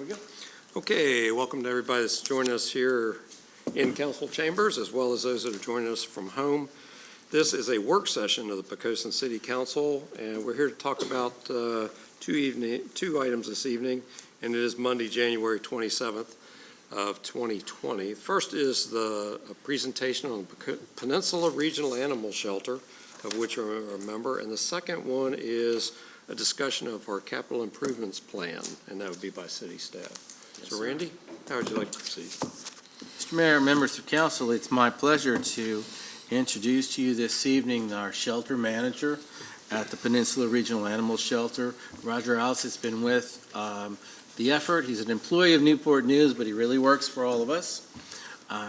we go. Okay, welcome to everybody that's joining us here in council chambers, as well as those that are joining us from home. This is a work session of the Poquoson City Council, and we're here to talk about two items this evening, and it is Monday, January 27th of 2020. First is the presentation on the Peninsula Regional Animal Shelter, of which I'm a member, and the second one is a discussion of our capital improvements plan, and that would be by city staff. Yes, So sir. Randy, how would you like to proceed? Mr. Mayor, members of council, it's my pleasure to introduce to you this evening our shelter manager at the Peninsula Regional Animal Shelter. Roger Alice has been with the effort. He's an employee of Newport News, but he really works for all of us.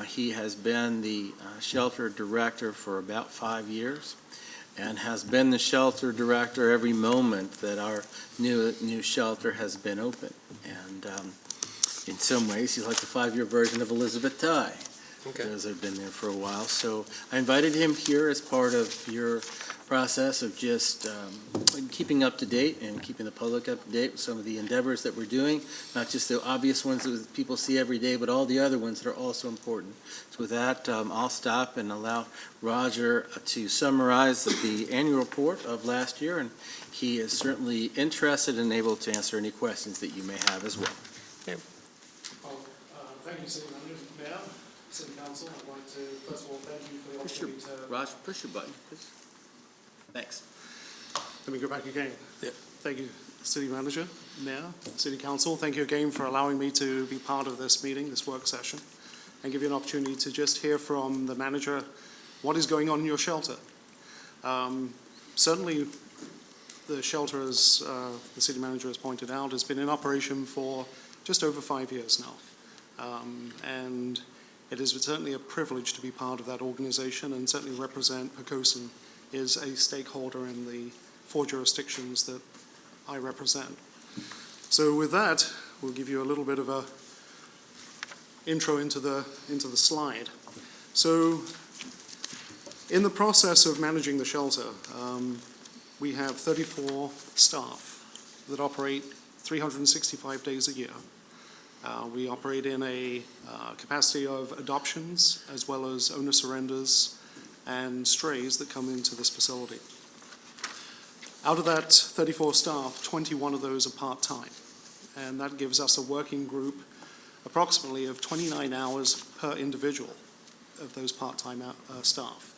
He has been the shelter director for about 5 years and has been the shelter director every moment that our new shelter has been open. And in some ways, he's like the 5-year version of Elizabeth Ty. Okay. Those have been there for a while. So I invited him here as part of your process of just keeping up to date and keeping the public up to date with some of the endeavors that we're doing, not just the obvious ones that people see every day, but all the other ones that are also important. So with that, I'll stop and allow Roger to summarize the annual report of last year, and he is certainly interested and able to answer any questions that you may have as well. Well, thank you, City Manager, Mayor, City Council. I'd like to, first of all, thank you for the opportunity to... Roger, push your button, please. Thanks. Let me go back again. Yeah. Thank you, City Manager, Mayor, City Council. Thank you again for allowing me to be part of this meeting, this work session, and give you an opportunity to just hear from the manager what is going on in your shelter. Certainly, the shelter, as the City Manager has pointed out, has been in operation for just over 5 years now. And it is certainly a privilege to be part of that organization and certainly represent Poquoson is a stakeholder in the 4 jurisdictions that I represent. So with that, we'll give you a little bit of a intro into the slide. So in the process of managing the shelter, we have 34 staff that operate 365 days a year. We operate in a capacity of adoptions as well as owner surrenders and strays that come into this facility. Out of that 34 staff, 21 of those are part-time, and that gives us a working group approximately of 29 hours per individual of those part-time staff.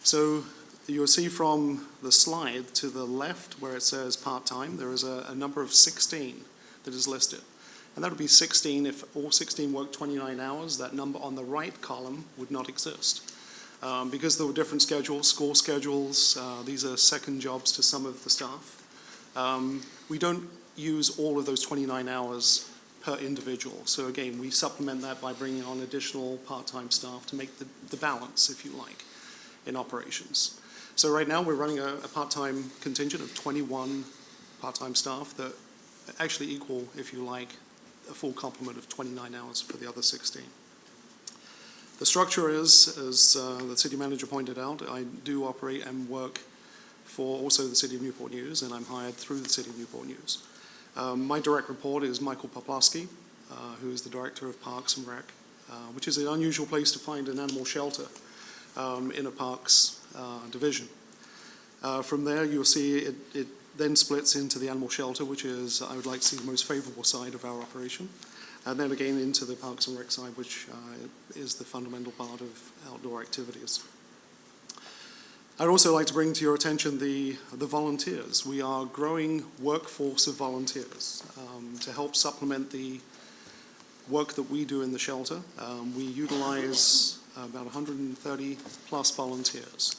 So you'll see from the slide to the left where it says part-time, there is a number of 16 that is listed. And that would be 16 if all 16 work 29 hours. That number on the right column would not exist. Because there were different schedules, school schedules, these are second jobs to some of the staff. We don't use all of those 29 hours per individual. So again, we supplement that by bringing on additional part-time staff to make the balance, if you like, in operations. So right now we're running a part-time contingent of 21 part-time staff that actually equal, if you like, a full complement of 29 hours for the other 16. The structure is, as the City Manager pointed out, I do operate and work for also the City of Newport News, and I'm hired through the City of Newport News. My direct report is Michael Poquoson, who is the Director of Parks and Rec, which is an unusual place to find an animal shelter in a parks division. From there, you'll see it then splits into the animal shelter, which is, I would like to see, the most favorable side of our operation. And then again into the Parks and Rec side, which is the fundamental part of outdoor activities. I'd also like to bring to your attention the volunteers. We are a growing workforce of volunteers to help supplement the work that we do in the shelter. We utilize about 130 plus volunteers,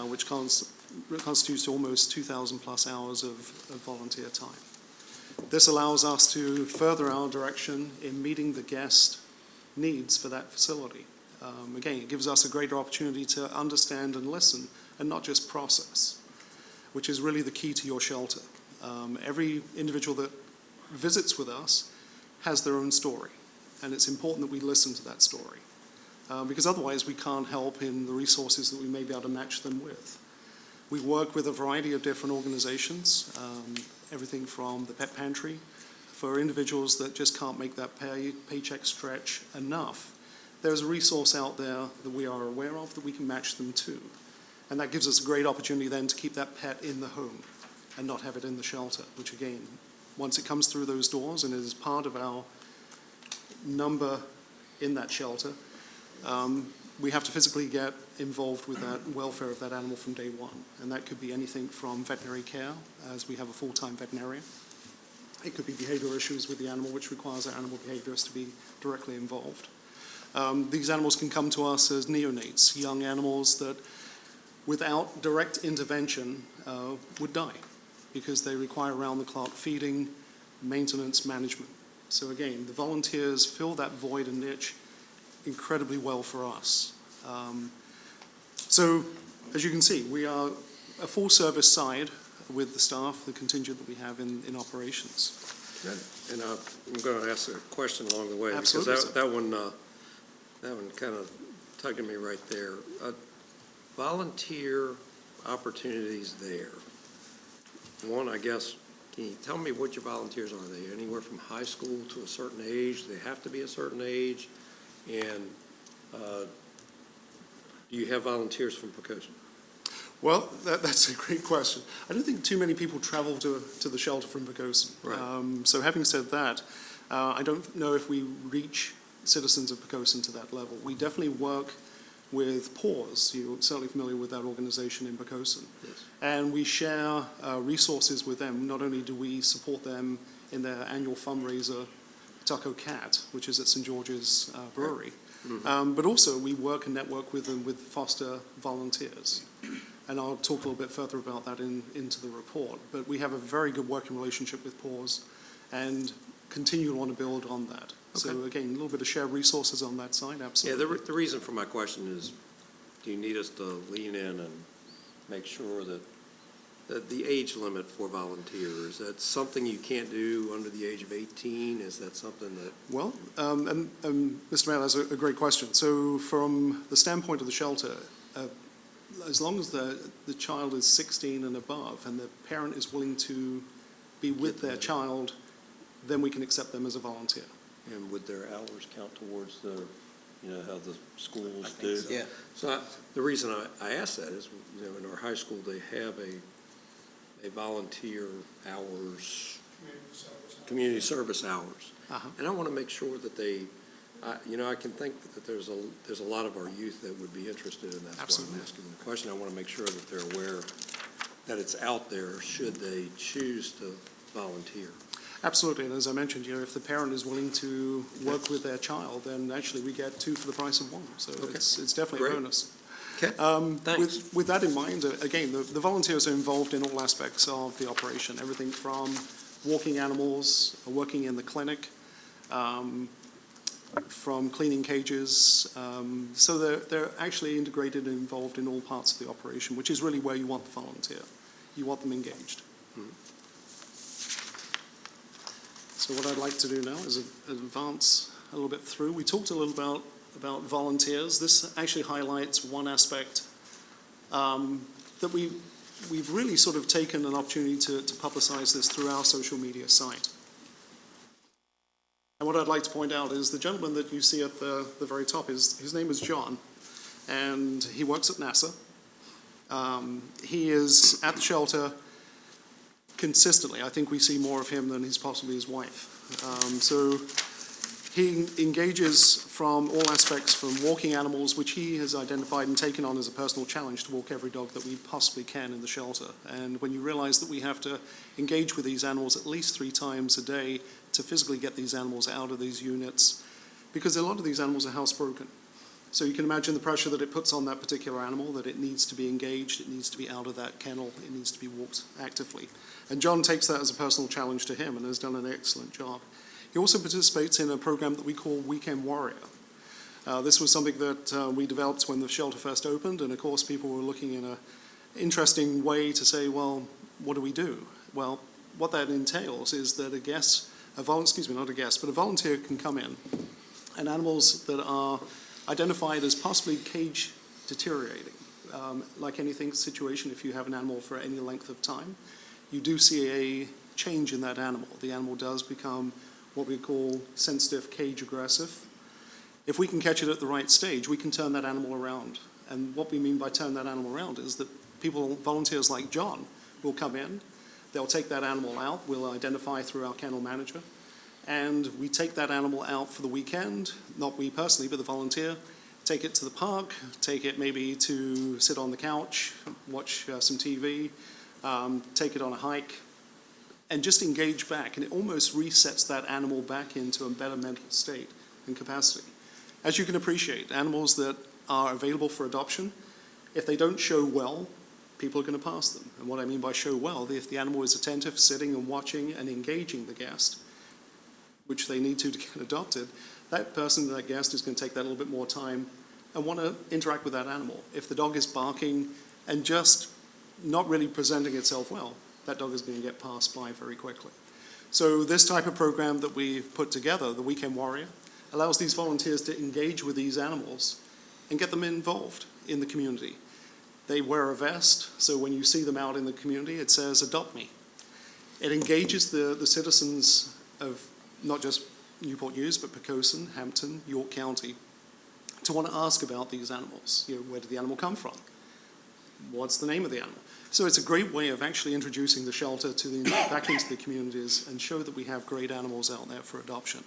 which constitutes almost 2,000 plus hours of volunteer time. This allows us to further our direction in meeting the guest needs for that facility. Again, it gives us a greater opportunity to understand and listen and not just process, which is really the key to your shelter. Every individual that visits with us has their own story, and it's important that we listen to that story because otherwise we can't help in the resources that we may be able to match them with. We work with a variety of different organizations, everything from the Pet Pantry for individuals that just can't make that paycheck stretch enough, there's a resource out there that we are aware of that we can match them to. And that gives us a great opportunity then to keep that pet in the home and not have it in the shelter, which again, once it comes through those doors and is part of our number in that shelter, we have to physically get involved with that welfare of that animal from day one. And that could be anything from veterinary care, as we have a full-time veterinarian. It could be behavioral issues with the animal, which requires our animal behaviorist to be directly involved. These animals can come to us as neonates, young animals that without direct intervention would die because they require round-the-clock feeding, maintenance, management. So again, the volunteers fill that void and niche incredibly well for us. So as you can see, we are a full-service side with the staff, the contingent that we have in operations. And I'm going to ask a question along the way. Absolutely, because that one kind of tugged at me right there. Volunteer opportunities there. One, I guess, can you tell me what your volunteers are? Are they anywhere from high school to a certain age? Do they have to be a certain age? And do you have volunteers from Poquoson? Well, that's a great question. I don't think too many people travel to the shelter from Poquoson. Right. So having said that, I don't know if we reach citizens of Poquoson to that level. We definitely work with PAWS. You're certainly familiar with that organization in Poquoson. Yes. And we share resources with them. Not only do we support them in their annual fundraiser, Taco Cat, which is at St. George's Brewery, but also we work and network with them with foster volunteers. And I'll talk a little bit further about that into the report. But we have a very good working relationship with PAWS and continue to want to build on that. Okay. So again, a little bit of shared resources on that side, absolutely. Yeah, the reason for my question is, do you need us to lean in and make sure that the age limit for volunteers, that's something you can't do under the age of 18? Is that something that... Well, and Mr. Mayor, that's a great question. So from the standpoint of the shelter, as long as the child is 16 and above and the parent is willing to be with their child, then we can accept them as a volunteer. And would their hours count towards the, how the schools do? so. Yeah. So the reason I ask that is, in our high school, they have a volunteer hours, community service hours. Uh-huh. And I want to make sure that I can think that there's a lot of our youth that would be interested in that. That's why I'm asking the question. I want to make sure that they're aware that it's out there should they choose to volunteer. Absolutely, and as I mentioned, if the parent is willing to work with their child, then actually we get two for the price of one. So Okay. it's definitely Great. a bonus. Okay, thanks. With that in mind, again, the volunteers are involved in all aspects of the operation, everything from walking animals, working in the clinic, from cleaning cages. So they're actually integrated and involved in all parts of the operation, which is really where you want the volunteer. You want them engaged. So what I'd like to do now is advance a little bit through. We talked a little about volunteers. This actually highlights one aspect that we've really sort of taken an opportunity to publicize this through our social media site. And what I'd like to point out is the gentleman that you see at the very top, his name is John, and he works at NASA. He is at the shelter consistently. I think we see more of him than possibly his wife. So he engages from all aspects, from walking animals, which he has identified and taken on as a personal challenge to walk every dog that we possibly can in the shelter. And when you realize that we have to engage with these animals at least 3 times a day to physically get these animals out of these units, because a lot of these animals are housebroken. So you can imagine the pressure that it puts on that particular animal, that it needs to be engaged, it needs to be out of that kennel, it needs to be walked actively. And John takes that as a personal challenge to him and has done an excellent job. He also participates in a program that we call Weekend Warrior. This was something that we developed when the shelter first opened, and of course people were looking in an interesting way to say, well, what do we do? Well, what that entails is that a volunteer can come in, and animals that are identified as possibly cage deteriorating, like anything situation, if you have an animal for any length of time, you do see change in that animal. The animal does become what we call sensitive cage aggressive. If we can catch it at the right stage, we can turn that animal around. And what we mean by turn that animal around is that volunteers like John, will come in, they'll take that animal out, we'll identify through our kennel manager, and we take that animal out for the weekend, not we personally, but the volunteer, take it to the park, take it maybe to sit on the couch, watch some TV, take it on a hike, and just engage back, and it almost resets that animal back into a better mental state and capacity. As you can appreciate, animals that are available for adoption, if they don't show well, people are going to pass them. And what I mean by show well, if the animal is attentive, sitting and watching and engaging the guest, which they need to get adopted, that person, that guest, is going to take that a little bit more time and want to interact with that animal. If the dog is barking and just not really presenting itself well, that dog is going to get passed by very quickly. So this type of program that we've put together, the Weekend Warrior, allows these volunteers to engage with these animals and get them involved in the community. They wear a vest, so when you see them out in the community, it says, "Adopt me." It engages the citizens of not just Newport News, but Poquoson, Hampton, York County, to want to ask about these animals. You know, where did the animal come from? What's the name of the animal? So it's a great way of actually introducing the shelter back into the communities and show that we have great animals out there for adoption.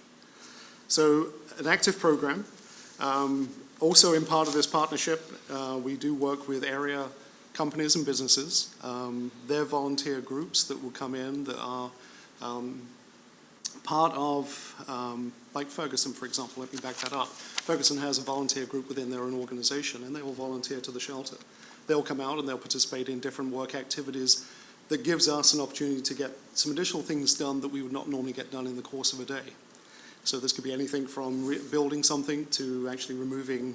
So an active program. Also in part of this partnership, we do work with area companies and businesses. They're volunteer groups that will come in that are part of, like Ferguson, for example. Let me back that up. Ferguson has a volunteer group within their own organization, and they will volunteer to the shelter. They'll come out and they'll participate in different work activities that gives us an opportunity to get some additional things done that we would not normally get done in the course of a day. So this could be anything from building something to actually removing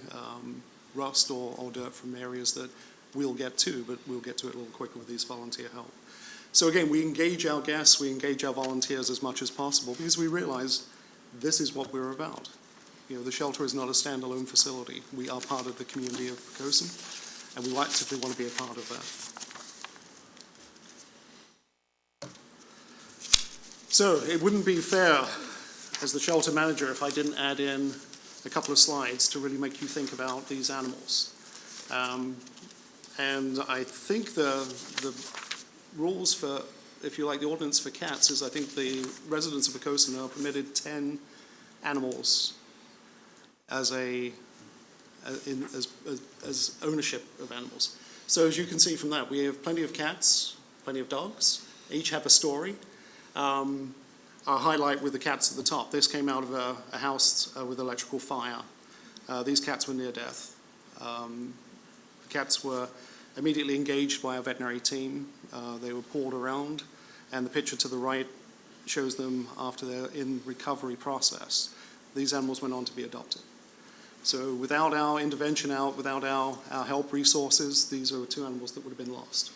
rust or dirt from areas that we'll get to, but we'll get to it a little quicker with these volunteer help. So again, we engage our guests, we engage our volunteers as much as possible because we realize this is what we're about. You know, the shelter is not a standalone facility. We are part of the community of Poquoson, and we actively want to be a part of that. So it wouldn't be fair as the shelter manager if I didn't add in a couple of slides to really make you think about these animals. And I think the rules for, if you like, the ordinance for cats is I think the residents of Poquoson are permitted 10 animals as ownership of animals. So as you can see from that, we have plenty of cats, plenty of dogs, each have a story. Our highlight with the cats at the top. This came out of a house with electrical fire. These cats were near death. The cats were immediately engaged by our veterinary team. They were pulled around, and the picture to the right shows them after they're in recovery process. These animals went on to be adopted. So without our intervention without our help resources, these are 2 animals that would have been lost.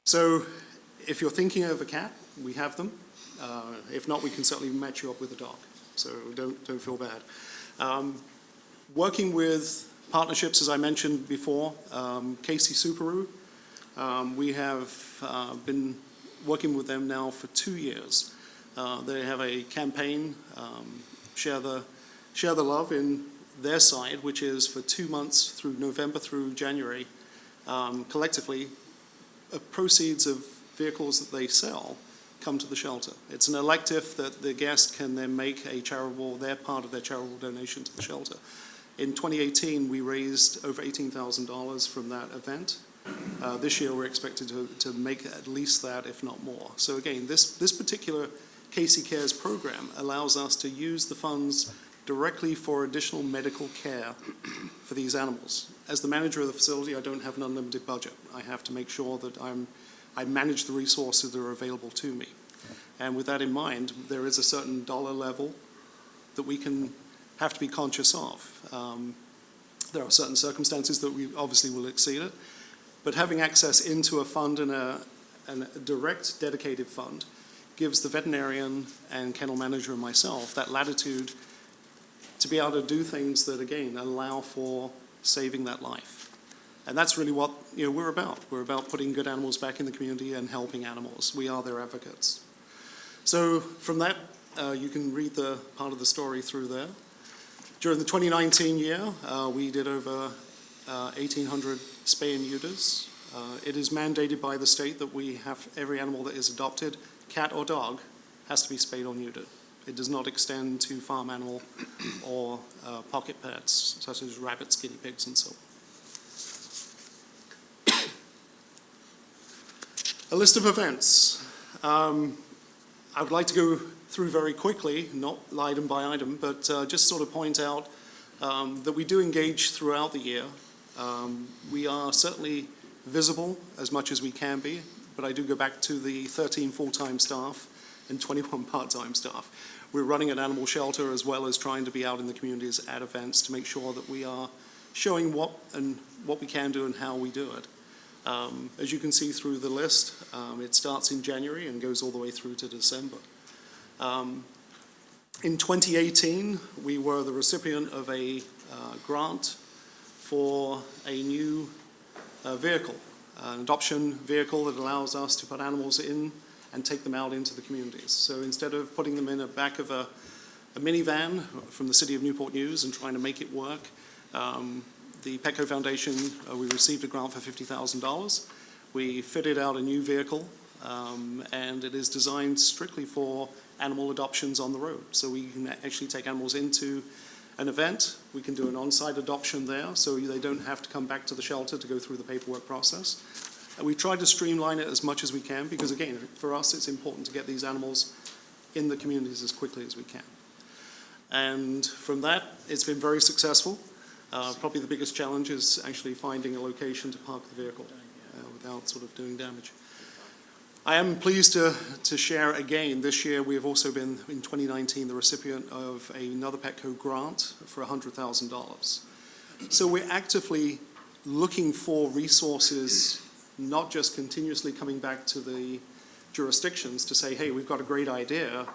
So if you're thinking of a cat, we have them. If not, we can certainly match you up with a dog, so don't feel bad. Working with partnerships, as I mentioned before, Casey Subaru, we have been working with them now for 2 years. They have a campaign, Share the Love in their side, which is for 2 months through November through January. Collectively, proceeds of vehicles that they sell come to the shelter. It's an elective that the guest can then make their part of their charitable donation to the shelter. In 2018, we raised over $18,000 from that event. This year, we're expected to make at least that, if not more. So again, this particular Casey Cares program allows us to use the funds directly for additional medical care for these animals. As the manager of the facility, I don't have an unlimited budget. I have to make sure that I manage the resources that are available to me. And with that in mind, there is a certain dollar level that we can have to be conscious of. There are certain circumstances that we obviously will exceed it, but having access into a fund and a direct dedicated fund gives the veterinarian and kennel manager and myself that latitude to be able to do things that, again, allow for saving that life. And that's really what we're about. We're about putting good animals back in the community and helping animals. We are their advocates. So from that, you can read the part of the story through there. During the 2019 year, we did over 1,800 spay and neuters. It is mandated by the state that we have every animal that is adopted, cat or dog, has to be spayed or neutered. It does not extend to farm animal or pocket pets, such as rabbits, guinea pigs, and so on. A list of events. I would like to go through very quickly, not item by item, but just sort of point out that we do engage throughout the year. We are certainly visible as much as we can be, but I do go back to the 13 full-time staff and 21 part-time staff. We're running an animal shelter as well as trying to be out in the communities at events to make sure that we are showing what we can do and how we do it. As you can see through the list, it starts in January and goes all the way through to December. In 2018, we were the recipient of a grant for a new vehicle, an adoption vehicle that allows us to put animals in and take them out into the communities. So instead of putting them in the back of a minivan from the city of Newport News and trying to make it work, the Petco Foundation, we received a grant for $50,000. We fitted out a new vehicle, and it is designed strictly for animal adoptions on the road. So we can actually take animals into an event. We can do an on-site adoption there, so they don't have to come back to the shelter to go through the paperwork process. And we tried to streamline it as much as we can, because again, for us, it's important to get these animals in the communities as quickly as we can. And from that, it's been very successful. Probably the biggest challenge is actually finding a location to park the vehicle without sort of doing damage. I am pleased to share again, this year we have also been, in 2019, the recipient of another Petco grant for $100,000. So we're actively looking for resources, not just continuously coming back to the jurisdictions to say, hey, we've got a great idea,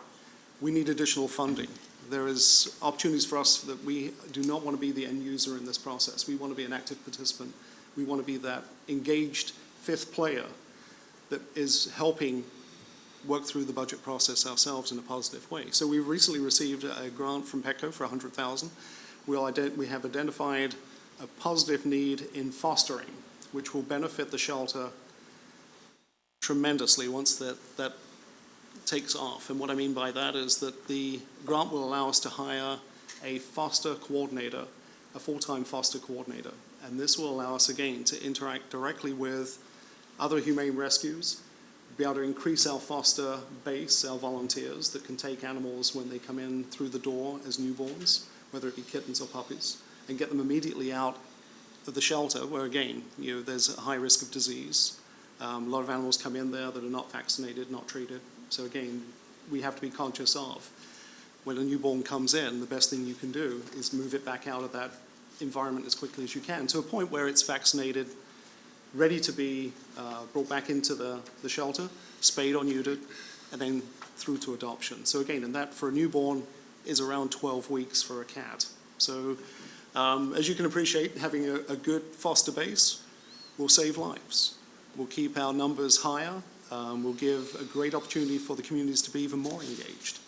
we need additional funding. There is opportunities for us that we do not want to be the end user in this process. We want to be an active participant. We want to be that engaged fifth player that is helping work through the budget process ourselves in a positive way. So we recently received a grant from Petco for $100,000. We have identified a positive need in fostering, which will benefit the shelter tremendously once that takes off. And what I mean by that is that the grant will allow us to hire a foster coordinator, a full-time foster coordinator. And this will allow us, again, to interact directly with other humane rescues, be able to increase our foster base, our volunteers that can take animals when they come in through the door as newborns, whether it be kittens or puppies, and get them immediately out of the shelter where, again, there's a high risk of disease. A lot of animals come in there that are not vaccinated, not treated. So again, we have to be conscious of when a newborn comes in, the best thing you can do is move it back out of that environment as quickly as you can to a point where it's vaccinated, ready to be brought back into the shelter, spayed or neutered, and then through to adoption. So again, and that for a newborn is around 12 weeks for a cat. So as you can appreciate, having a good foster base will save lives. We'll keep our numbers higher. We'll give a great opportunity for the communities to be even more engaged.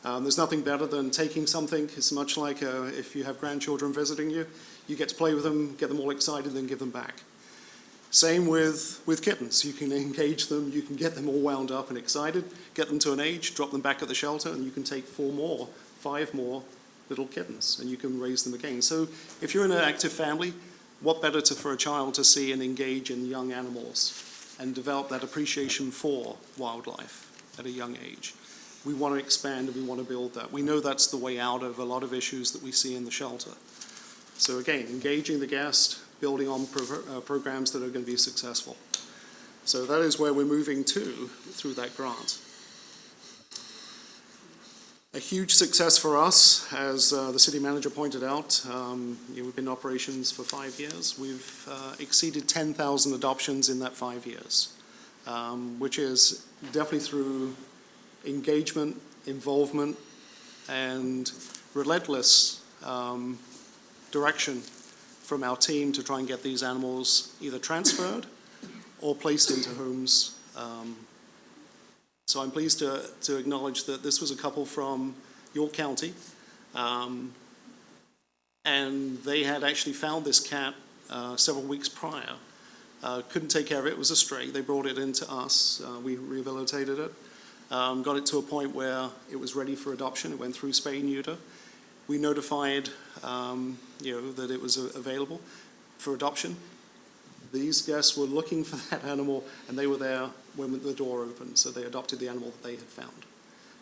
There's nothing better than taking something. It's much like if you have grandchildren visiting you, you get to play with them, get them all excited, then give them back. Same with kittens. You can engage them, you can get them all wound up and excited, get them to an age, drop them back at the shelter, and you can take 4 more, 5 more little kittens, and you can raise them again. So if you're in an active family, what better for a child to see and engage in young animals and develop that appreciation for wildlife at a young age. We want to expand and we want to build that. We know that's the way out of a lot of issues that we see in the shelter. So again, engaging the guest, building on programs that are going to be successful. So that is where we're moving to through that grant. A huge success for us, as the city manager pointed out. We've been in operations for 5 years. We've exceeded 10,000 adoptions in that 5 years, which is definitely through engagement, involvement, and relentless direction from our team to try and get these animals either transferred or placed into homes. So I'm pleased to acknowledge that this was a couple from York County, and they had actually found this cat several weeks prior. Couldn't take care of it. It was a stray. They brought it into us. We rehabilitated it, got it to a point where it was ready for adoption. It went through spay and neuter. We notified that it was available for adoption. These guests were looking for that animal, and they were there when the door opened, so they adopted the animal that they had found.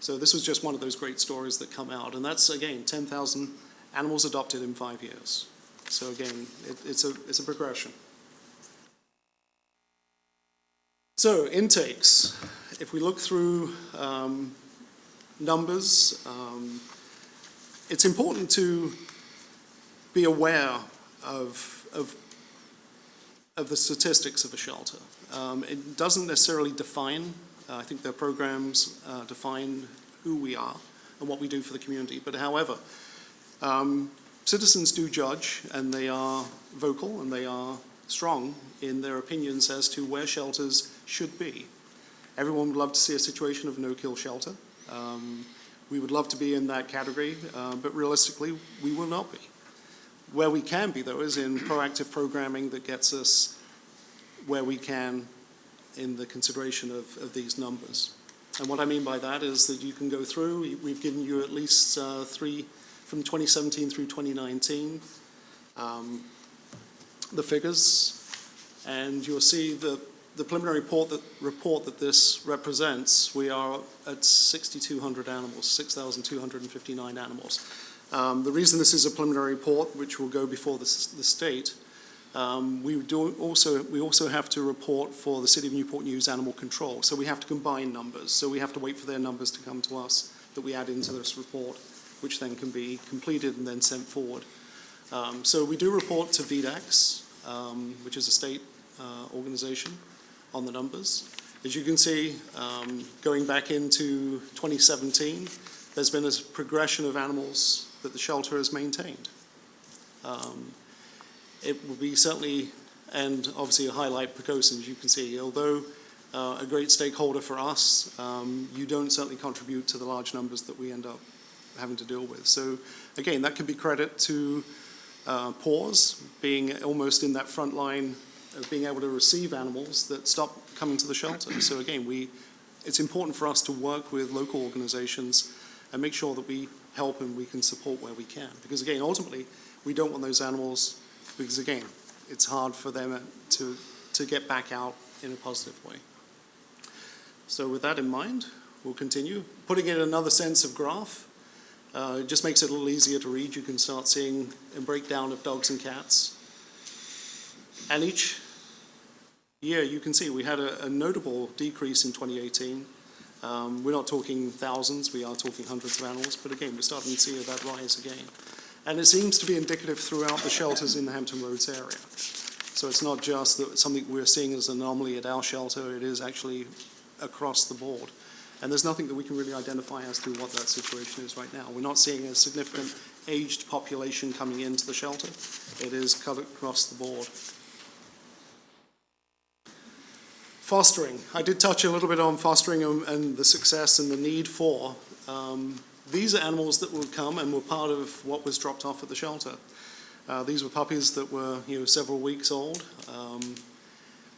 So this was just one of those great stories that come out, and that's, again, 10,000 animals adopted in 5 years. So again, it's a progression. So intakes, if we look through numbers, it's important to be aware of the statistics of a shelter. It doesn't necessarily define, I think their programs define who we are and what we do for the community, but however, citizens do judge, and they are vocal and they are strong in their opinions as to where shelters should be. Everyone would love to see a situation of no-kill shelter. We would love to be in that category, but realistically, we will not be. Where we can be, though, is in proactive programming that gets us where we can in the consideration of these numbers. And what I mean by that is that you can go through, we've given you at least 3 from 2017 through 2019, the figures, and you'll see the preliminary report that this represents. We are at 6,200 animals, 6,259 animals. The reason this is a preliminary report, which will go before the state, we also have to report for the City of Newport News Animal Control. So we have to combine numbers. So we have to wait for their numbers to come to us that we add into this report, which then can be completed and then sent forward. So we do report to VDAX, which is a state organization, on the numbers. As you can see, going back into 2017, there's been a progression of animals that the shelter has maintained. It will be certainly, and obviously a highlight, Poquoson, as you can see. Although a great stakeholder for us, you don't certainly contribute to the large numbers that we end up having to deal with. So again, that could be credit to PAWS being almost in that front line of being able to receive animals that stop coming to the shelter. So again, it's important for us to work with local organizations and make sure that we help and we can support where we can. Because again, ultimately, we don't want those animals, because again, it's hard for them to get back out in a positive way. So with that in mind, we'll continue. Putting it in another sense of graph, it just makes it a little easier to read. You can start seeing a breakdown of dogs and cats. And each year, you can see we had a notable decrease in 2018. We're not talking thousands, we are talking hundreds of animals, but again, we're starting to see that rise again. And it seems to be indicative throughout the shelters in the Hampton Roads area. So it's not just that something we're seeing as an anomaly at our shelter, it is actually across the board. And there's nothing that we can really identify as to what that situation is right now. We're not seeing a significant aged population coming into the shelter. It is covered across the board. Fostering. I did touch a little bit on fostering and the success and the need for. These are animals that will come and were part of what was dropped off at the shelter. These were puppies that were several weeks old.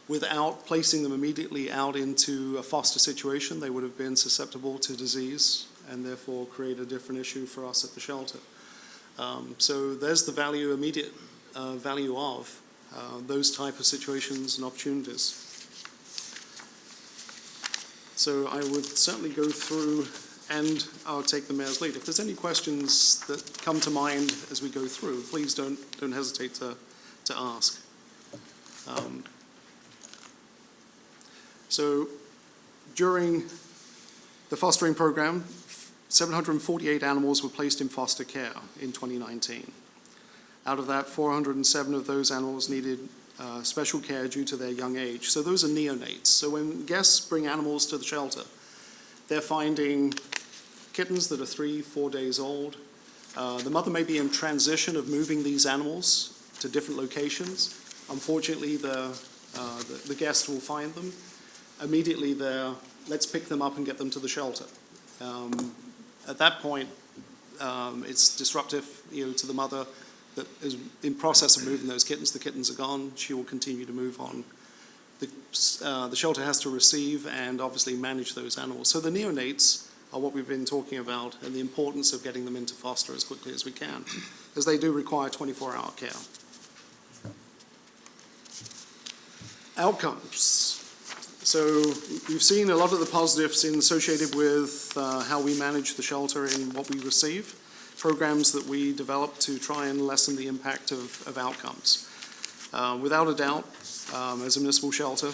Without placing them immediately out into a foster situation, they would have been susceptible to disease and therefore create a different issue for us at the shelter. So there's the value, immediate value of those type of situations and opportunities. So I would certainly go through, and I'll take the mayor's lead. If there's any questions that come to mind as we go through, please don't hesitate to ask. So during the fostering program, 748 animals were placed in foster care in 2019. Out of that, 407 of those animals needed special care due to their young age. So those are neonates. So when guests bring animals to the shelter, they're finding kittens that are 3-4 days old. The mother may be in transition of moving these animals to different locations. Unfortunately, the guest will find them. Immediately there, let's pick them up and get them to the shelter. At that point, it's disruptive, to the mother that is in process of moving those kittens. The kittens are gone. She will continue to move on. The shelter has to receive and obviously manage those animals. So the neonates are what we've been talking about, and the importance of getting them into foster as quickly as we can, as they do require 24-hour care. Outcomes. So we've seen a lot of the positives associated with how we manage the shelter and what we receive, programs that we develop to try and lessen the impact of outcomes. Without a doubt, as a municipal shelter,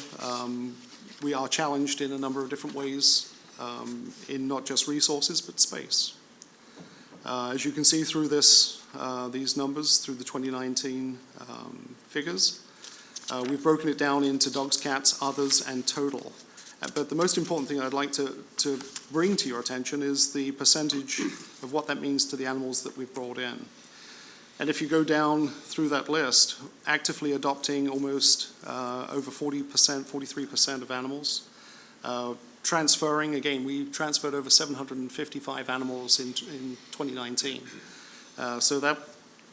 we are challenged in a number of different ways, in not just resources, but space. As you can see through these numbers, through the 2019 figures, we've broken it down into dogs, cats, others, and total. But the most important thing I'd like to bring to your attention is the percentage of what that means to the animals that we've brought in. And if you go down through that list, actively adopting almost over 40%, 43% of animals. Transferring, again, we transferred over 755 animals in 2019. So that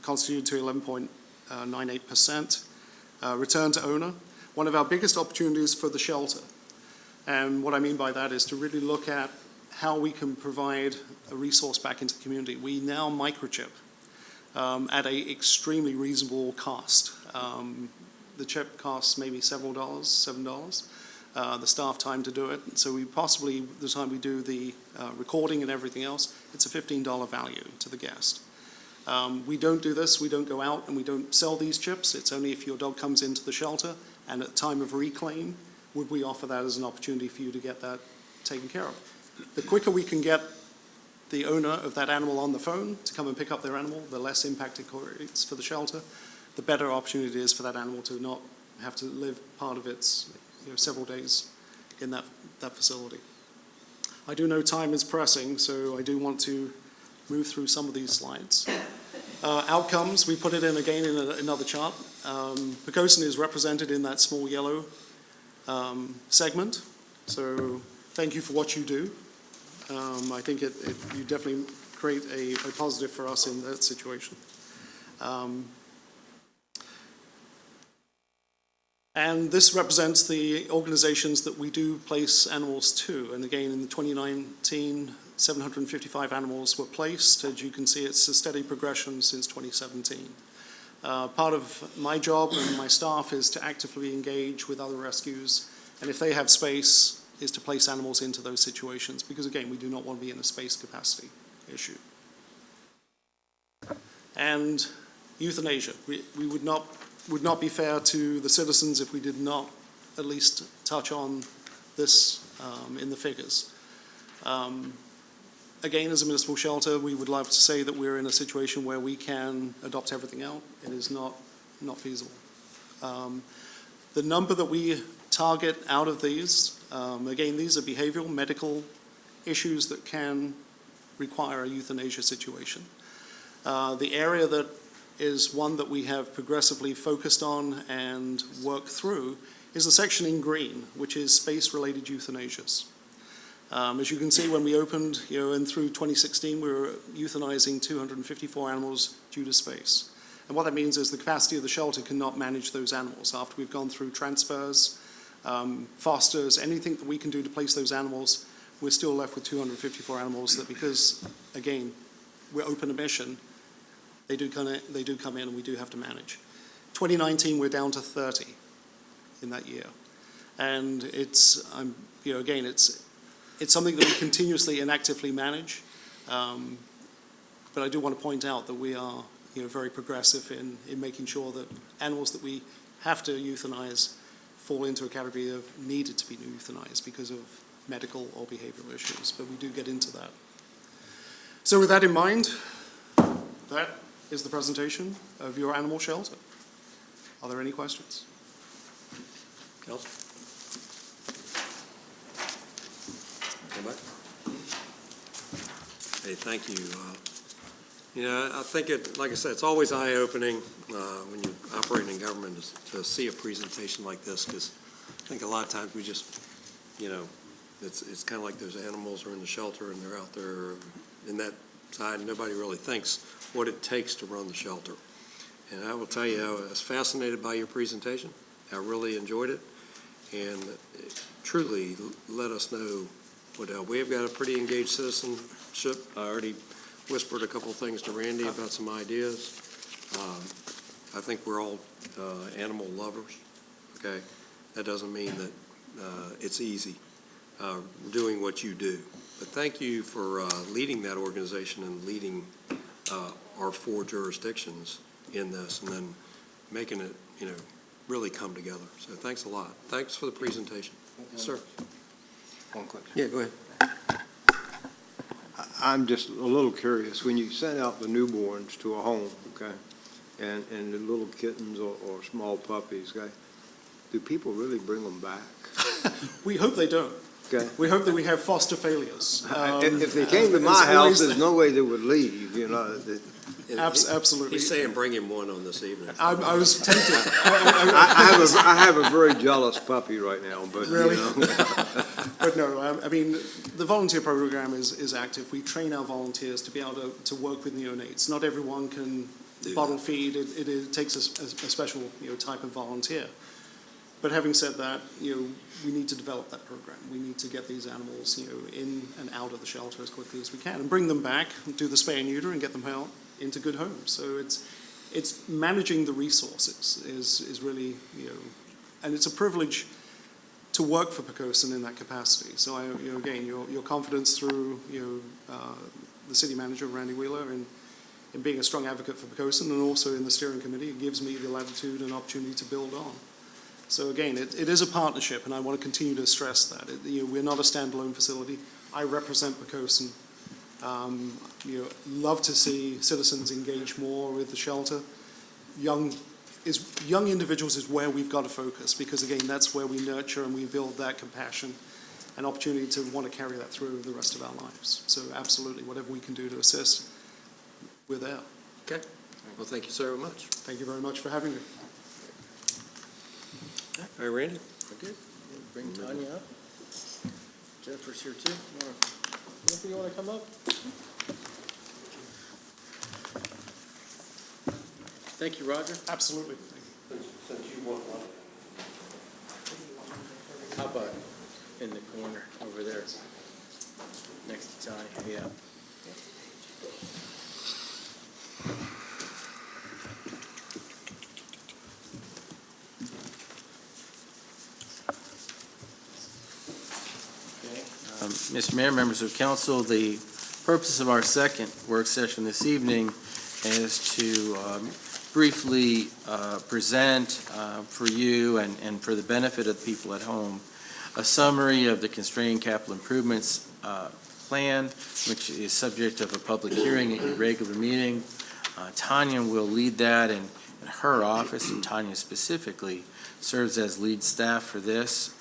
constituted to 11.98%. Return to owner, one of our biggest opportunities for the shelter. And what I mean by that is to really look at how we can provide a resource back into the community. We now microchip at an extremely reasonable cost. The chip costs maybe several dollars, $7. The staff time to do it. So we possibly, the time we do the recording and everything else, it's a $15 value to the guest. We don't do this, we don't go out and we don't sell these chips. It's only if your dog comes into the shelter and at the time of reclaim, would we offer that as an opportunity for you to get that taken care of. The quicker we can get the owner of that animal on the phone to come and pick up their animal, the less impact it creates for the shelter, the better opportunity it is for that animal to not have to live part of its several days in that facility. I do know time is pressing, so I do want to move through some of these slides. Outcomes, we put it in again in another chart. Poquoson is represented in that small yellow segment, so thank you for what you do. I think you definitely create a positive for us in that situation. And this represents the organizations that we do place animals to. And again, in the 2019, 755 animals were placed. As you can see, it's a steady progression since 2017. Part of my job and my staff is to actively engage with other rescues, and if they have space, is to place animals into those situations, because again, we do not want to be in a space capacity issue. And euthanasia. We would not be fair to the citizens if we did not at least touch on this in the figures. Again, as a municipal shelter, we would love to say that we're in a situation where we can adopt everything out. It is not feasible. The number that we target out of these, again, these are behavioral, medical issues that can require a euthanasia situation. The area that is one that we have progressively focused on and worked through is the section in green, which is space-related euthanasias. As you can see, when we opened, and through 2016, we were euthanizing 254 animals due to space. And what that means is the capacity of the shelter cannot manage those animals. After we've gone through transfers, fosters, anything that we can do to place those animals, we're still left with 254 animals that, because, again, we're open admission, they do come in and we do have to manage. 2019, we're down to 30 in that year. And it's, again, it's something that we continuously and actively manage. But I do want to point out that we are very progressive in making sure that animals that we have to euthanize fall into a category of needed to be euthanized because of medical or behavioral issues, but we do get into that. So with that in mind, that is the presentation of your animal shelter. Are there any questions? Kelsey? Hey, thank you. You know, I think like I said, it's always eye-opening when you operate in government to see a presentation like this, because I think a lot of times we just, it's kind of like those animals are in the shelter and they're out there in that side, and nobody really thinks what it takes to run the shelter. And I will tell you, I was fascinated by your presentation. I really enjoyed it, and truly let us know we have got a pretty engaged citizenship. I already whispered a couple things to Randy about some ideas. I think we're all animal lovers, okay? That doesn't mean that it's easy doing what you do. But thank you for leading that organization and leading our 4 jurisdictions in this, and then making it, really come together. So thanks a lot. Thanks for the presentation. Yes, sir. One question. Yeah, go ahead. I'm just a little curious, when you send out the newborns to a home, okay, and the little kittens or small puppies, okay, do people really bring them back? We hope they don't. Okay. We hope that we have foster failures. If they came to my house, there's no way they would leave, Absolutely. He's saying bring him one on this evening. I was tempted. I have a very jealous puppy right now, but, Really? But no, I mean, the volunteer program is active. We train our volunteers to be able to work with neonates. Not everyone can bottle feed. It takes a special type of volunteer. But having said that, we need to develop that program. We need to get these animals, in and out of the shelter as quickly as we can, and bring them back, do the spay and neuter, and get them out into good homes. So it's managing the resources is really, and it's a privilege to work for Poquoson in that capacity. So again, your confidence through the city manager, Randy Wheeler, in being a strong advocate for Poquoson, and also in the steering committee, it gives me the latitude and opportunity to build on. So again, it is a partnership, and I want to continue to stress that. We're not a standalone facility. I represent Poquoson. Love to see citizens engage more with the shelter. Young individuals is where we've got to focus, because again, that's where we nurture and we build that compassion and opportunity to want to carry that through the rest of our lives. So absolutely, whatever we can do to assist, we're there. Okay. Well, thank you so very much. Thank you very much for having me. All right, Randy? Okay, bring Tanya up. Jennifer's here too. Jennifer, you want to come up? Thank you, Roger. Absolutely. Since you want one. How about in the corner over there, next to Tanya? Yeah. Mr. Mayor, members of council, the purpose of our second work session this evening is to briefly present for you and for the benefit of the people at home a summary of the constrained capital improvements plan, which is subject of a public hearing at your regular meeting. Tanya will lead that, and her office, and Tanya specifically, serves as lead staff for this.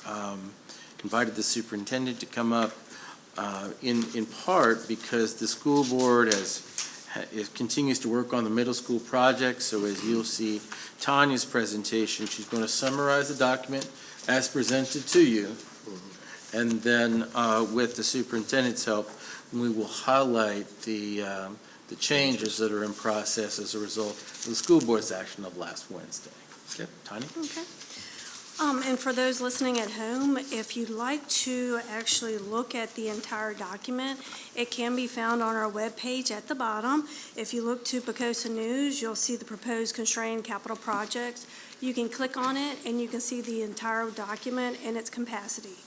Invited the superintendent to come up in part because the school board continues to work on the middle school project. So as you'll see Tanya's presentation, she's going to summarize the document as presented to you. And then with the superintendent's help, we will highlight the changes that are in process as a result of the school board's action of last Wednesday. Okay, Tanya? Okay. And for those listening at home, if you'd like to actually look at the entire document, it can be found on our webpage at the bottom. If you look to Poquoson News, you'll see the proposed constrained capital projects. You can click on it and you can see the entire document in its capacity.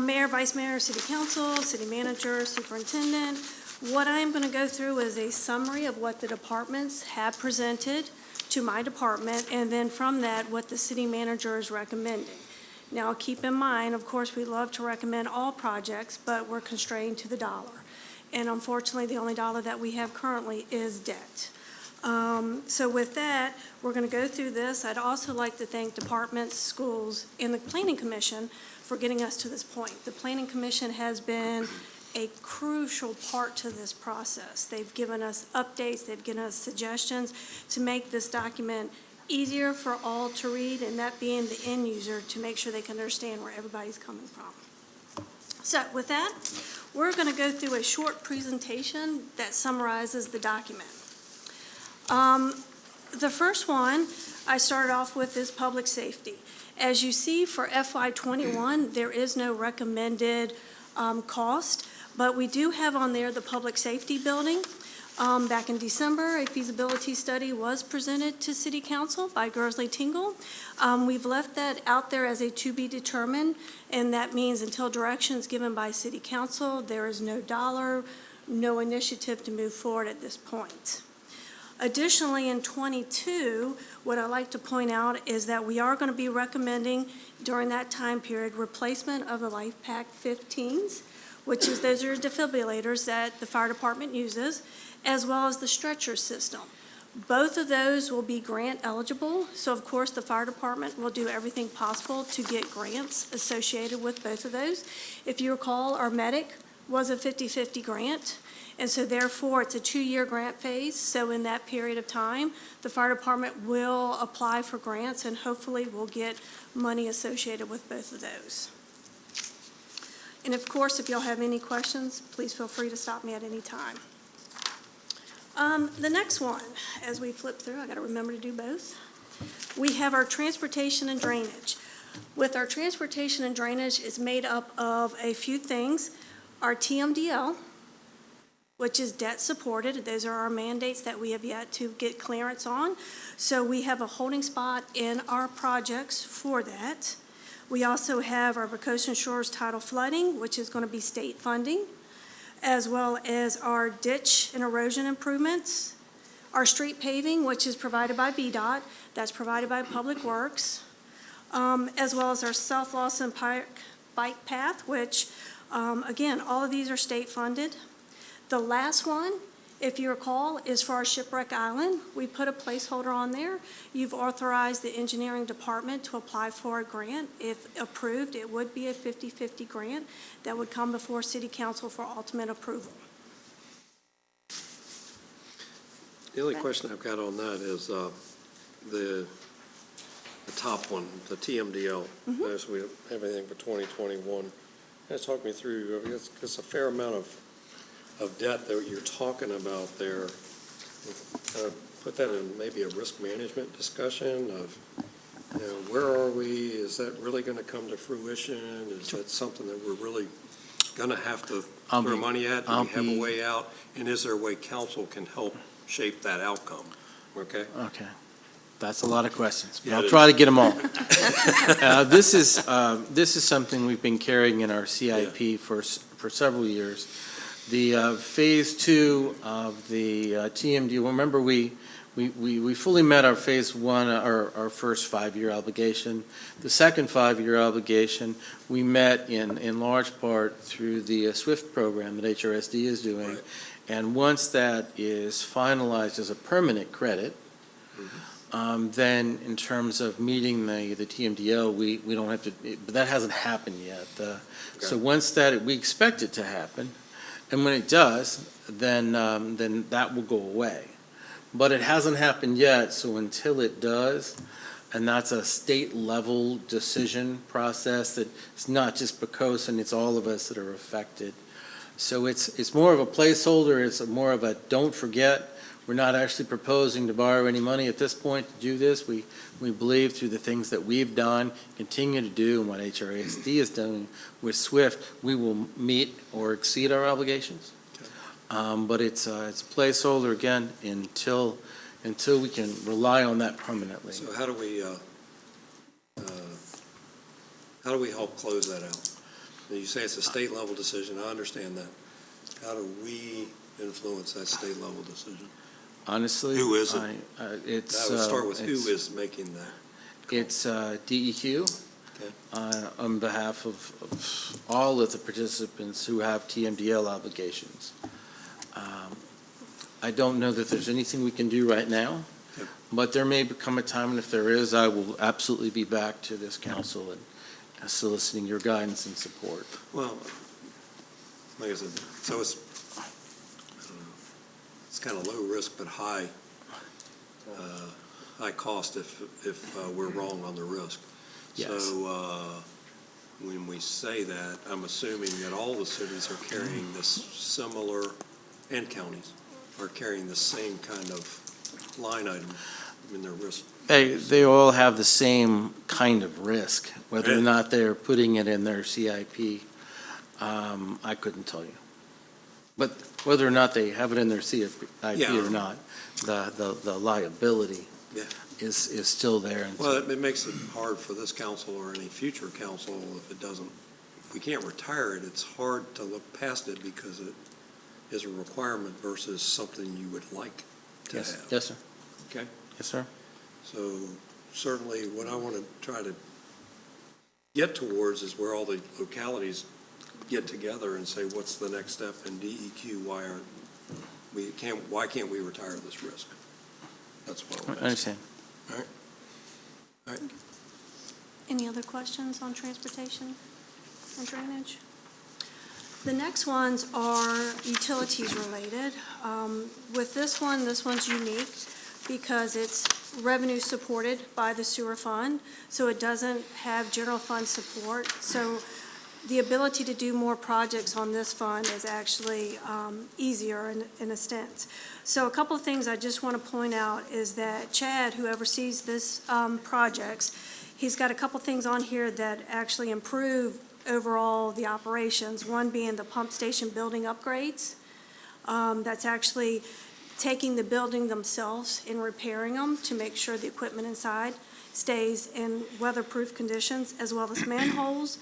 Mayor, Vice Mayor, City Council, City Manager, Superintendent, what I'm going to go through is a summary of what the departments have presented to my department, and then from that, what the city manager is recommending. Now, keep in mind, of course, we love to recommend all projects, but we're constrained to the dollar. And unfortunately, the only dollar that we have currently is debt. So with that, we're going to go through this. I'd also like to thank departments, schools, and the Planning Commission for getting us to this point. The Planning Commission has been a crucial part to this process. They've given us updates, they've given us suggestions to make this document easier for all to read, and that being the end user, to make sure they can understand where everybody's coming from. So with that, we're going to go through a short presentation that summarizes the document. The first one I started off with is public safety. As you see, for FY21, there is no recommended cost, but we do have on there the public safety building. Back in December, a feasibility study was presented to City Council by Gursley Tingle. We've left that out there as a to be determined, and that means until directions given by City Council, there is no dollar, no initiative to move forward at this point. Additionally, in 22, what I'd like to point out is that we are going to be recommending during that time period replacement of the Life Pack 15s, which is those are defibrillators that the fire department uses, as well as the stretcher system. Both of those will be grant eligible, so of course the fire department will do everything possible to get grants associated with both of those. If you recall, our medic was a 50-50 grant, and so therefore it's a 2-year grant phase. So in that period of time, the fire department will apply for grants and hopefully will get money associated with both of those. And of course, if y'all have any questions, please feel free to stop me at any time. The next one, as we flip through, I got to remember to do both. We have our transportation and drainage. With our transportation and drainage, it's made up of a few things. Our TMDL, which is debt supported. Those are our mandates that we have yet to get clearance on. So we have a holding spot in our projects for that. We also have our Poquoson Shores tidal flooding, which is going to be state funding, as well as our ditch and erosion improvements, our street paving, which is provided by VDOT, that's provided by Public Works, as well as our South Lawson Bike Path, which, again, all of these are state funded. The last one, if you recall, is for our Shipwreck Island. We put a placeholder on there. You've authorized the engineering department to apply for a grant. If approved, it would be a 50-50 grant that would come before City Council for ultimate approval. The only question I've got on that is the top one, the TMDL. As we have everything for 2021. That's talk me through, I mean, it's a fair amount of debt that you're talking about there. Put that in maybe a risk management discussion of, you know, where are we? Is that really going to come to fruition? Is that something that we're really going to have to throw money at? Do we have a way out? And is there a way council can help shape that outcome? Okay? Okay. That's a lot of questions. Yeah, I'll try to get them all. This is something we've been carrying in our CIP for several years. The phase 2 of the TMD, remember we fully met our phase 1, our first 5-year obligation. The second 5-year obligation, we met in large part through the SWIFT program that HRSD is doing. Right. And once that is finalized as a permanent credit, then in terms of meeting the TMDL, we don't have to, but that hasn't happened yet. So once that, we expect it to happen, and when it does, then that will go away. But it hasn't happened yet, so until it does, and that's a state-level decision process that it's not just Poquoson, it's all of us that are affected. So it's more of a placeholder, it's more of a don't forget. We're not actually proposing to borrow any money at this point to do this. We believe through the things that we've done, continue to do, and what HRSD is doing with SWIFT, we will meet or exceed our obligations. Okay. But it's a placeholder again until we can rely on that permanently. So how do we help close that out? You say it's a state level decision. I understand that. How do we influence that state level decision? Honestly, Who is it? I would Start with who is making that? It's DEQ on behalf of all of the participants who have TMDL obligations. I don't know that there's anything we can do right now, but there may become a time, and if there is, I will absolutely be back to this council and soliciting your guidance and support. Well, Like I said, so it's, it's kind of low risk but high cost if we're wrong on the risk. Yes. So when we say that, I'm assuming that all the cities are carrying this similar, and counties are carrying the same kind of line item in their risk. They all have the same kind of risk, whether or Yeah. not they're putting it in their CIP. I couldn't tell you. But whether or not they have it in their CIP Yeah. or not, the liability Yeah. is still there. And Well, it makes it hard for this council or any future council if it doesn't, if we can't retire it, it's hard to look past it because it is a requirement versus something you would like to Yes, have. yes, sir. Okay. Yes, sir. So certainly what I want to try to get towards is where all the localities get together and say, what's the next step in DEQ? Why can't we retire this risk? That's what I I'm asking. understand. All right. Any other questions on transportation and drainage? The next ones are utilities related. With this one's unique because it's revenue supported by the sewer fund, so it doesn't have general fund support. So the ability to do more projects on this fund is actually easier in a sense. So a couple of things I just want to point out is that Chad, who oversees this projects, he's got a couple things on here that actually improve overall the operations, one being the pump station building upgrades. That's actually taking the building themselves and repairing them to make sure the equipment inside stays in weatherproof conditions, as well as manholes.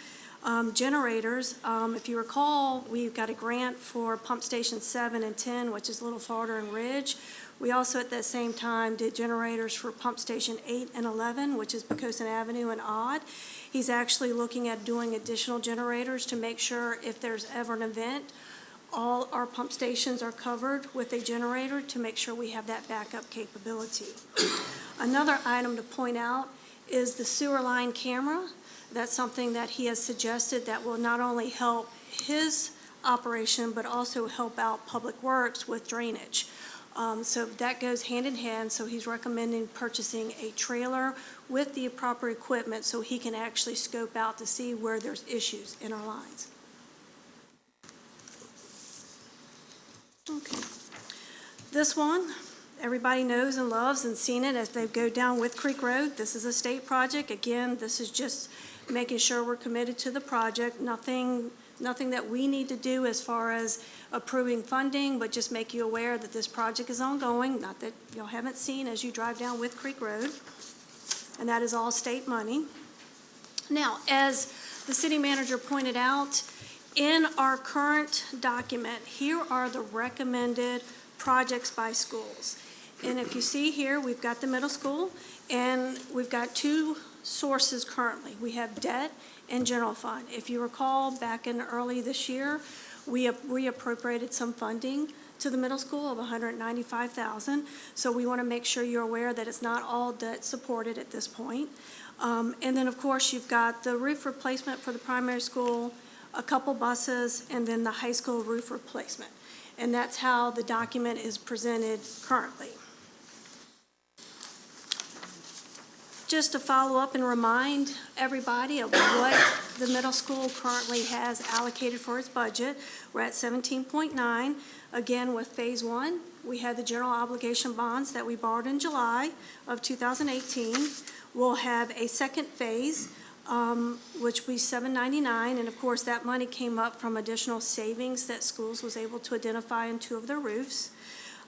Generators, if you recall, we've got a grant for pump station 7 and 10, which is a little farther in Ridge. We also at that same time did generators for pump station 8 and 11, which is Poquoson Avenue and Odd. He's actually looking at doing additional generators to make sure if there's ever an event, all our pump stations are covered with a generator to make sure we have that backup capability. Another item to point out is the sewer line camera. That's something that he has suggested that will not only help his operation, but also help out Public Works with drainage. So that goes hand in hand, so he's recommending purchasing a trailer with the proper equipment so he can actually scope out to see where there's issues in our lines. Okay. This one, everybody knows and loves and seen it as they go down With Creek Road. This is a state project. Again, this is just making sure we're committed to the project. Nothing that we need to do as far as approving funding, but just make you aware that this project is ongoing, not that y'all haven't seen as you drive down With Creek Road. And that is all state money. Now, as the city manager pointed out, in our current document, here are the recommended projects by schools. And if you see here, we've got the middle school, and we've got two sources currently. We have debt and general fund. If you recall, back in early this year, we reappropriated some funding to the middle school of $195,000. So we want to make sure you're aware that it's not all debt supported at this point. And then, of course, you've got the roof replacement for the primary school, a couple buses, and then the high school roof replacement. And that's how the document is presented currently. Just to follow up and remind everybody of what the middle school currently has allocated for its budget. We're at 17.9. Again, with phase 1, we had the general obligation bonds that we borrowed in July of 2018. We'll have a second phase, which will be $799, and of course that money came up from additional savings that schools was able to identify in 2 of their roofs.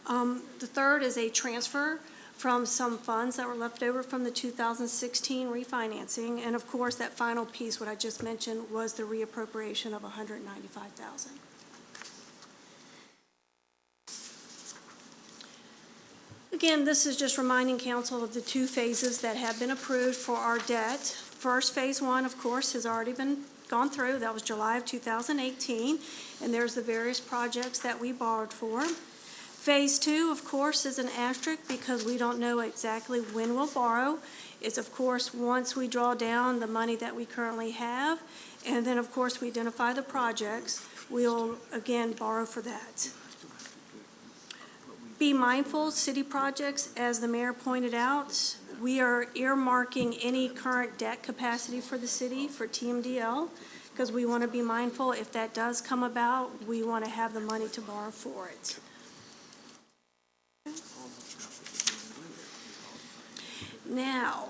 The third is a transfer from some funds that were left over from the 2016 refinancing, and of course that final piece, what I just mentioned, was the reappropriation of $195,000. Again, this is just reminding council of the 2 phases that have been approved for our debt. First, phase 1, of course, has already been gone through. That was July of 2018, and there's the various projects that we borrowed for. Phase 2, of course, is an asterisk because we don't know exactly when we'll borrow. It's, of course, once we draw down the money that we currently have, and then, of course, we identify the projects. we'll again borrow for that. Be mindful, city projects, as the mayor pointed out, we are earmarking any current debt capacity for the city for TMDL, because we want to be mindful, if that does come about, we want to have the money to borrow for it. Now,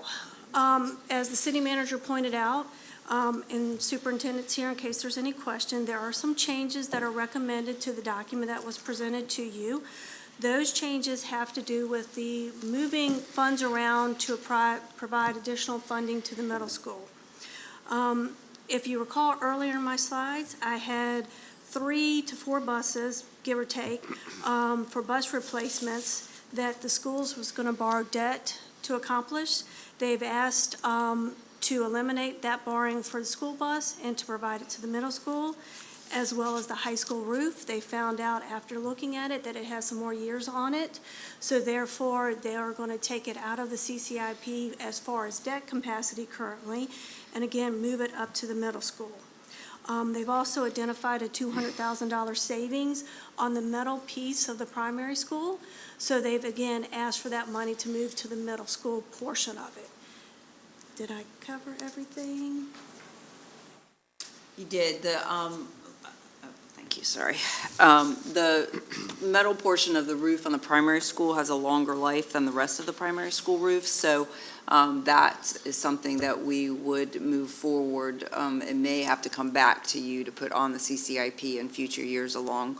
as the city manager pointed out, and superintendent's here in case there's any question, there are some changes that are recommended to the document that was presented to you. Those changes have to do with the moving funds around to provide additional funding to the middle school. If you recall earlier in my slides, I had 3 to 4 buses, give or take, for bus replacements that the schools was going to borrow debt to accomplish. They've asked to eliminate that borrowing for the school bus and to provide it to the middle school, as well as the high school roof. They found out after looking at it that it has some more years on it, so therefore they are going to take it out of the CCIP as far as debt capacity currently, and again, move it up to the middle school. They've also identified a $200,000 savings on the metal piece of the primary school, so they've again asked for that money to move to the middle school portion of it. Did I cover everything? You did. Thank you, sorry. The metal portion of the roof on the primary school has a longer life than the rest of the primary school roof, so that is something that we would move forward. It may have to come back to you to put on the CCIP in future years along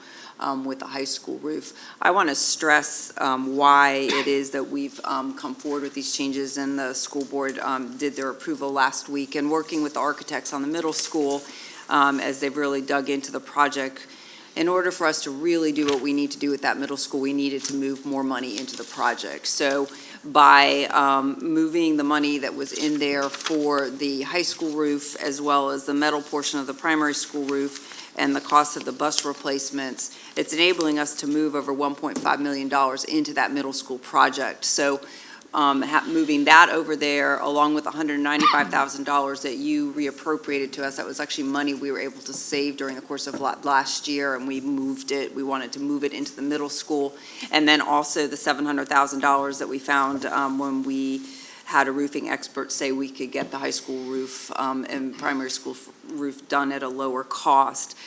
with the high school roof. I want to stress why it is that we've come forward with these changes, and the school board did their approval last week, and working with the architects on the middle school as they've really dug into the project. In order for us to really do what we need to do with that middle school, we needed to move more money into the project. So by moving the money that was in there for the high school roof, as well as the metal portion of the primary school roof, and the cost of the bus replacements, it's enabling us to move over $1.5 million into that middle school project. So moving that over there, along with $195,000 that you reappropriated to us, that was actually money we were able to save during the course of last year, and we moved it. We wanted to move it into the middle school. And then also the $700,000 that we found when we had a roofing expert say we could get the high school roof and primary school roof done at a lower cost.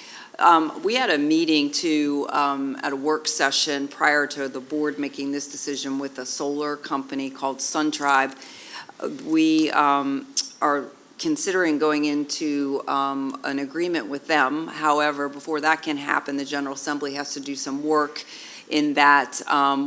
We had a meeting too at a work session prior to the board making this decision with a solar company called SunTribe. We are considering going into an agreement with them. However, before that can happen, the General Assembly has to do some work in that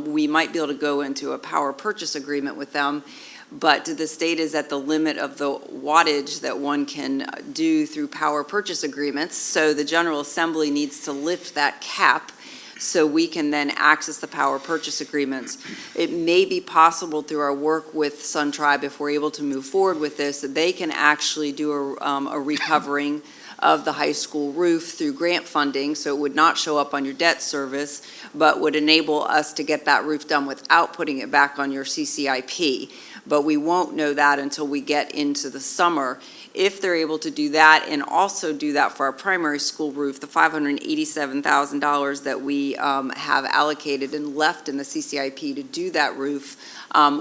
we might be able to go into a power purchase agreement with them. But the state is at the limit of the wattage that one can do through power purchase agreements. So the General Assembly needs to lift that cap so we can then access the power purchase agreements. It may be possible through our work with SunTribe, if we're able to move forward with this, that they can actually do a recovering of the high school roof through grant funding, so it would not show up on your debt service, but would enable us to get that roof done without putting it back on your CCIP. But we won't know that until we get into the summer. If they're able to do that and also do that for our primary school roof, the $587,000 that we have allocated and left in the CCIP to do that roof,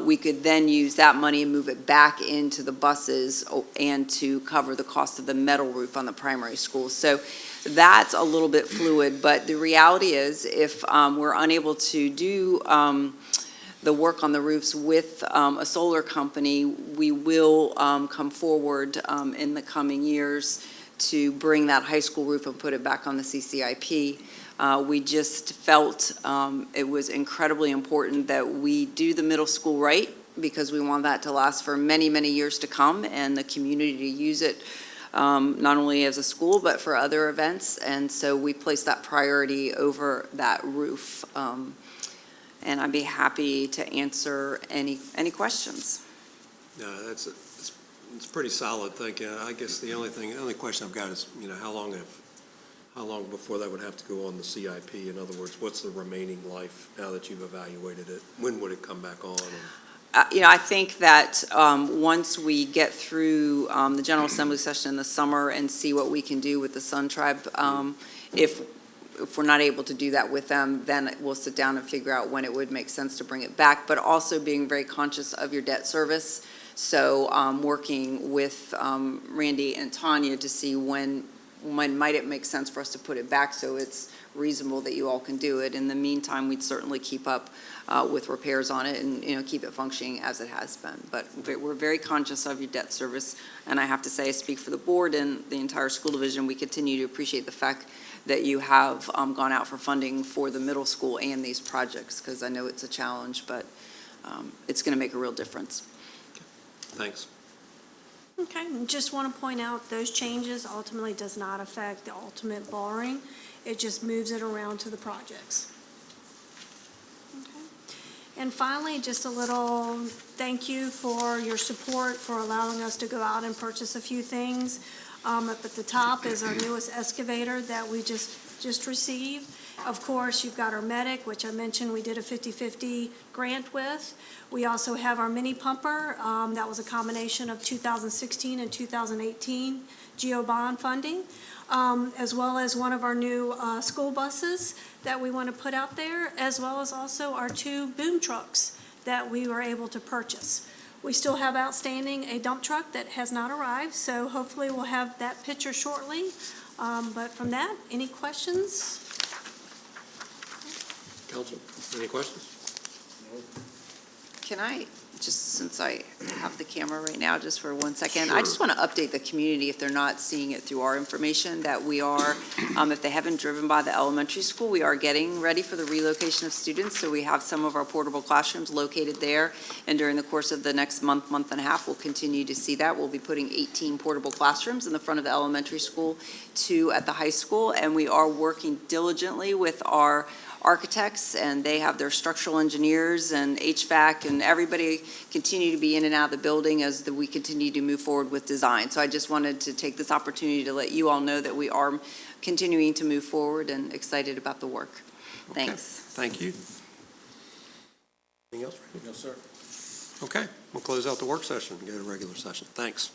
we could then use that money and move it back into the buses and to cover the cost of the metal roof on the primary school. So that's a little bit fluid, but the reality is if we're unable to do the work on the roofs with a solar company, we will come forward in the coming years to bring that high school roof and put it back on the CCIP. We just felt it was incredibly important that we do the middle school right, because we want that to last for many, many years to come, and the community to use it not only as a school but for other events. And so we placed that priority over that roof. And I'd be happy to answer any questions. No, it's pretty solid thinking. I guess the only question I've got is, how long before that would have to go on the CIP? In other words, what's the remaining life now that you've evaluated it? When would it come back on? I think that once we get through the General Assembly session in the summer and see what we can do with the Sun Tribe, if we're not able to do that with them, then we'll sit down and figure out when it would make sense to bring it back, but also being very conscious of your debt service. So working with Randy and Tanya to see when might it make sense for us to put it back so it's reasonable that you all can do it. In the meantime, we'd certainly keep up with repairs on it and, keep it functioning as it has been. But we're very conscious of your debt service, and I have to say, I speak for the board and the entire school division, we continue to appreciate the fact that you have gone out for funding for the middle school and these projects, because I know it's a challenge, but it's going to make a real difference. Thanks. Okay, and just want to point out, those changes ultimately does not affect the ultimate borrowing. It just moves it around to the projects. Okay. And finally, just a little thank you for your support for allowing us to go out and purchase a few things. Up at the top is our newest excavator that we just received. Of course, you've got our medic, which I mentioned we did a 50-50 grant with. We also have our mini pumper. That was a combination of 2016 and 2018 GEO bond funding, as well as one of our new school buses that we want to put out there, as well as also our 2 boom trucks that we were able to purchase. We still have outstanding a dump truck that has not arrived, so hopefully we'll have that picture shortly. But from that, any questions? Council, any questions? Can I, just since I have the camera right now, just for 1 second, I just want to update the community if they're not seeing it through our information, that we are, if they haven't driven by the elementary school, we are getting ready for the relocation of students. So we have some of our portable classrooms located there. And during the course of the next month, month and a half, we'll continue to see that. We'll be putting 18 portable classrooms in the front of the elementary school, 2 at the high school. And we are working diligently with our architects, and they have their structural engineers and HVAC, and everybody continue to be in and out of the building as we continue to move forward with design. So I just wanted to take this opportunity to let you all know that we are continuing to move forward and excited about the work. Okay. Thanks. Thank you. Anything else? No, sir. Okay, we'll close out the work session and go to regular session. Thanks.